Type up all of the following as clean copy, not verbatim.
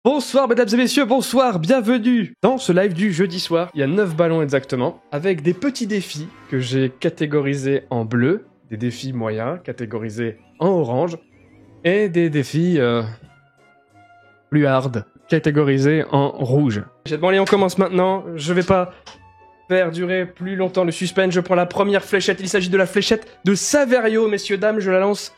Bonsoir mesdames et messieurs, bonsoir, bienvenue dans ce live du jeudi soir. Il y a 9 ballons exactement, avec des petits défis que j'ai catégorisés en bleu, des défis moyens catégorisés en orange, et des défis plus hard catégorisés en rouge. Bon allez, on commence maintenant, je vais pas faire durer plus longtemps le suspense, je prends la première fléchette, il s'agit de la fléchette de Saverio, messieurs, dames, je la lance.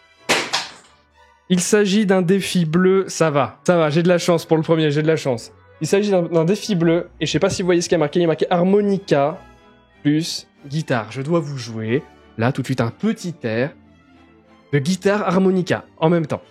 Il s'agit d'un défi bleu, ça va, j'ai de la chance pour le premier, j'ai de la chance. Il s'agit d'un défi bleu, et je sais pas si vous voyez ce qu'il y a marqué, il y a marqué harmonica plus guitare. Je dois vous jouer, là tout de suite, un petit air de guitare harmonica en même temps.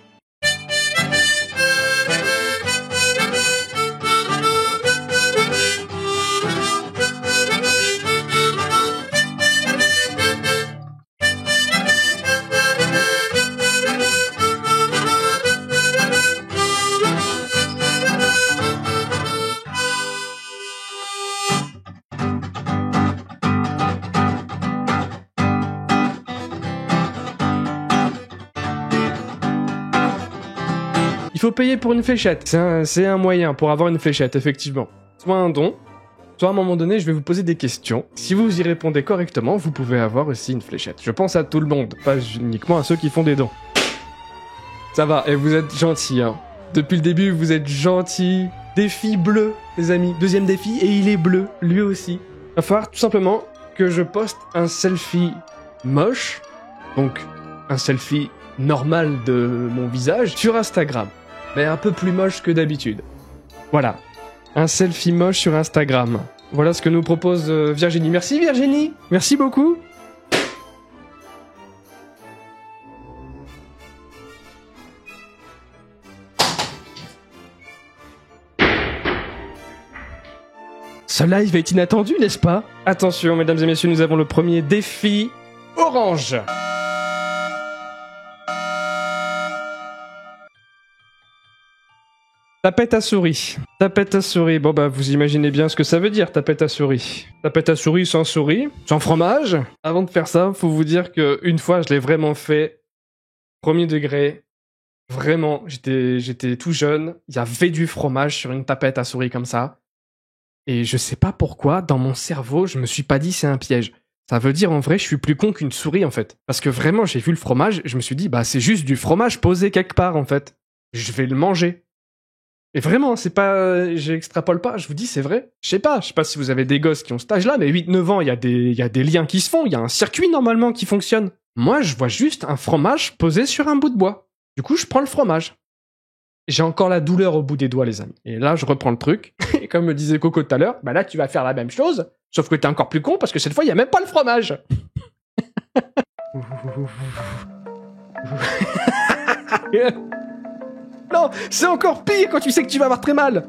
Il faut payer pour une fléchette, c'est un moyen pour avoir une fléchette, effectivement. Soit un don, soit à un moment donné, je vais vous poser des questions. Si vous y répondez correctement, vous pouvez avoir aussi une fléchette. Je pense à tout le monde, pas uniquement à ceux qui font des dons. Ça va, et vous êtes gentils, hein. Depuis le début, vous êtes gentils. Défi bleu, les amis. Deuxième défi, et il est bleu, lui aussi. Il va falloir tout simplement que je poste un selfie moche, donc un selfie normal de mon visage, sur Instagram. Mais un peu plus moche que d'habitude. Voilà. Un selfie moche sur Instagram. Voilà ce que nous propose Virginie. Merci Virginie. Merci beaucoup. Ce live est inattendu, n'est-ce pas? Attention, mesdames et messieurs, nous avons le premier défi orange. Tapette à souris. Tapette à souris. Bon bah vous imaginez bien ce que ça veut dire, tapette à souris. Tapette à souris, sans fromage. Avant de faire ça, faut vous dire que une fois je l'ai vraiment fait. Premier degré. Vraiment, j'étais tout jeune. Il y avait du fromage sur une tapette à souris comme ça. Et je sais pas pourquoi, dans mon cerveau, je me suis pas dit c'est un piège. Ça veut dire en vrai, je suis plus con qu'une souris en fait. Parce que vraiment, j'ai vu le fromage, je me suis dit bah c'est juste du fromage posé quelque part en fait. Je vais le manger. Et vraiment, c'est pas... j'extrapole pas, je vous dis, c'est vrai. Je sais pas si vous avez des gosses qui ont cet âge-là, mais 8-9 ans, il y a des liens qui se font, il y a un circuit normalement qui fonctionne. Moi, je vois juste un fromage posé sur un bout de bois. Du coup, je prends le fromage. J'ai encore la douleur au bout des doigts, les amis. Et là, je reprends le truc. Et comme me disait Coco tout à l'heure, bah là, tu vas faire la même chose, sauf que t'es encore plus con, parce que cette fois, il y a même pas le fromage. Non, c'est encore pire quand tu sais que tu vas avoir très mal.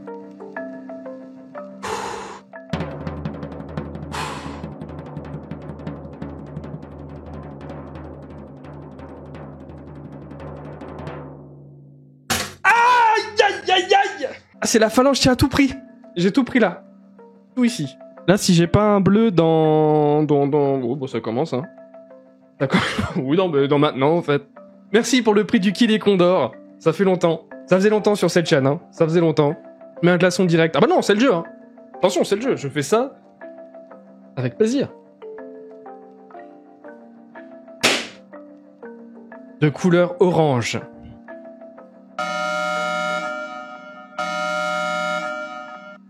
Aïe, aïe, aïe, aïe. Ah, c'est la phalange, j'ai tout pris. J'ai tout pris là. Tout ici. Là, si j'ai pas un bleu dans... Oh, bon, ça commence, hein. D'accord. Oui, dans maintenant, en fait. Merci pour le prix du Kili Condor. Ça fait longtemps. Ça faisait longtemps sur cette chaîne, hein. Ça faisait longtemps. Mais un glaçon direct. Ah bah non, c'est le jeu, hein. Attention, c'est le jeu. Je fais ça avec plaisir. De couleur orange.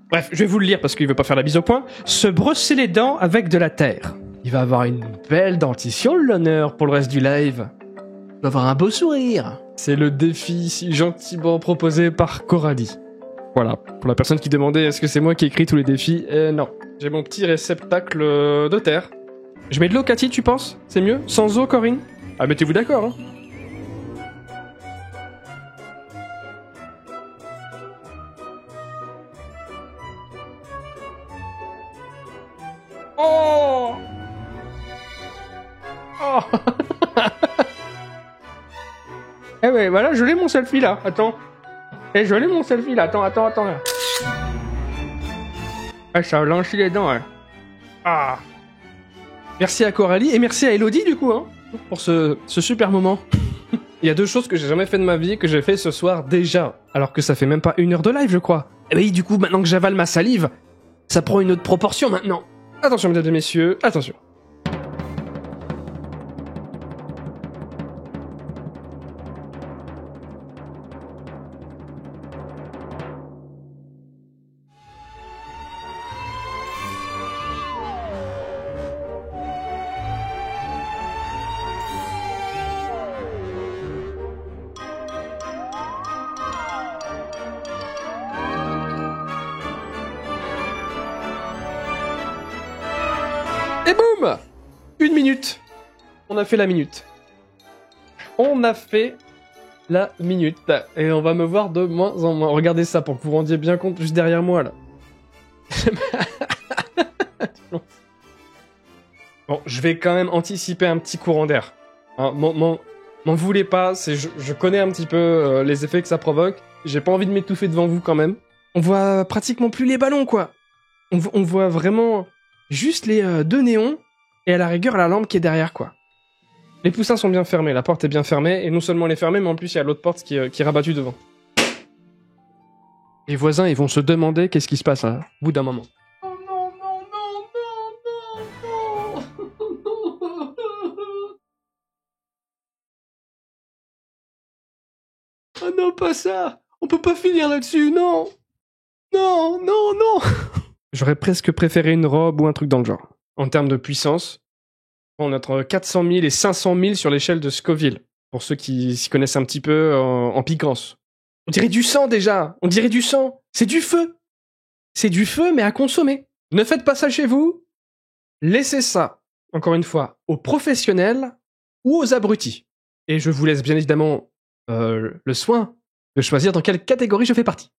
Bref, je vais vous le lire parce qu'il veut pas faire la bise au point. Se brosser les dents avec de la terre. Il va avoir une belle dentition, l'honneur, pour le reste du live. Il va avoir un beau sourire. C'est le défi si gentiment proposé par Coralie. Voilà, pour la personne qui demandait est-ce que c'est moi qui écris tous les défis, non. J'ai mon petit réceptacle de terre. Je mets de l'eau, Cathy, tu penses? C'est mieux? Sans eau, Corinne? Ah, mettez-vous d'accord, hein. Oh! Oh! Eh ouais, voilà, je l'ai mon selfie là, attends. Je l'ai mon selfie là, attends. Là. Ah, ça a blanchi les dents, ouais. Ah. Merci à Coralie et merci à Elodie du coup, hein, pour ce super moment. Il y a deux choses que j'ai jamais fait de ma vie que j'ai fait ce soir déjà, alors que ça fait même pas 1 heure de live, je crois. Et oui, du coup, maintenant que j'avale ma salive, ça prend une autre proportion maintenant. Attention, mesdames et messieurs, attention. Et boum! 1 minute. On a fait la minute. On a fait la minute. Et on va me voir de moins en moins. Regardez ça pour que vous vous rendiez bien compte juste derrière moi là. Bon, je vais quand même anticiper un petit courant d'air. Hein, m'en voulez pas, je connais un petit peu les effets que ça provoque. J'ai pas envie de m'étouffer devant vous quand même. On voit pratiquement plus les ballons quoi. On voit vraiment juste les 2 néons et à la rigueur la lampe qui est derrière quoi. Les poussins sont bien fermés, la porte est bien fermée et non seulement elle est fermée mais en plus il y a l'autre porte qui est rabattue devant. Les voisins ils vont se demander qu'est-ce qui se passe hein, au bout d'un moment. Oh non, non, non, non, non, non. Oh non, pas ça. On peut pas finir là-dessus, non. Non, non, non. J'aurais presque préféré une robe ou un truc dans le genre. En termes de puissance, on est entre 400 000 et 500 000 sur l'échelle de Scoville. Pour ceux qui s'y connaissent un petit peu en piquance. On dirait du sang déjà. On dirait du sang. C'est du feu. C'est du feu mais à consommer. Ne faites pas ça chez vous. Laissez ça, encore une fois, aux professionnels ou aux abrutis. Et je vous laisse bien évidemment le soin de choisir dans quelle catégorie je fais partie.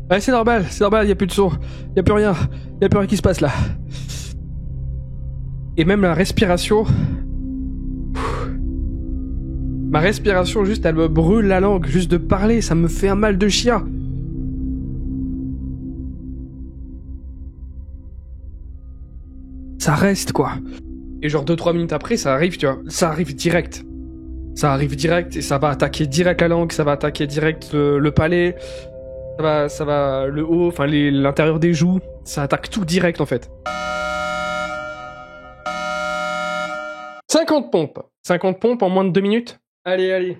Ouais, c'est normal, y a plus de son, y a plus rien qui se passe là. Et même la respiration... Ma respiration, juste, elle me brûle la langue, juste de parler, ça me fait un mal de chien. Ça reste, quoi. Et genre 2-3 minutes après, ça arrive, tu vois, ça arrive direct. Ça arrive direct et ça va attaquer direct la langue, ça va attaquer direct le palais... Ça va le haut, enfin l'intérieur des joues, ça attaque tout direct en fait. 50 pompes. 50 pompes en moins de 2 minutes. Allez, allez.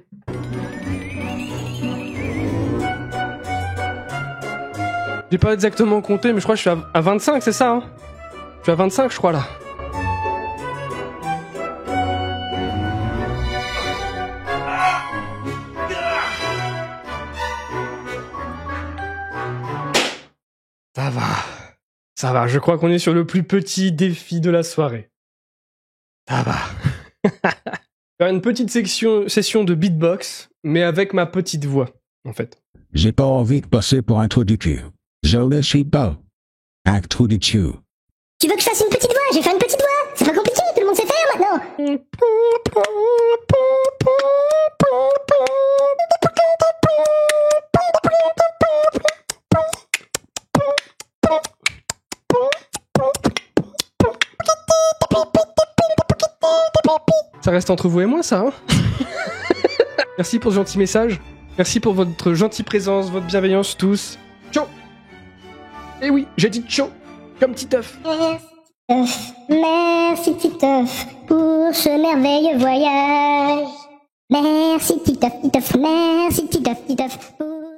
J'ai pas exactement compté, mais je crois que je suis à 25, c'est ça hein. Je suis à 25 je crois là. Ça va, je crois qu'on est sur le plus petit défi de la soirée. Ça va. Faire une petite session de beatbox, mais avec ma petite voix, en fait. J'ai pas envie de passer pour un trou du cul. Je le suis pas. Un trou du cul. Tu veux que je fasse une petite voix? Je vais faire une petite voix. C'est pas compliqué, tout le monde sait faire maintenant. Ça reste entre vous et moi, ça, hein. Merci pour ce gentil message. Merci pour votre gentille présence, votre bienveillance, tous. Ciao. Eh oui, j'ai dit ciao, comme Titeuf. Merci Titeuf pour ce merveilleux voyage. Merci Titeuf, merci Titeuf pour...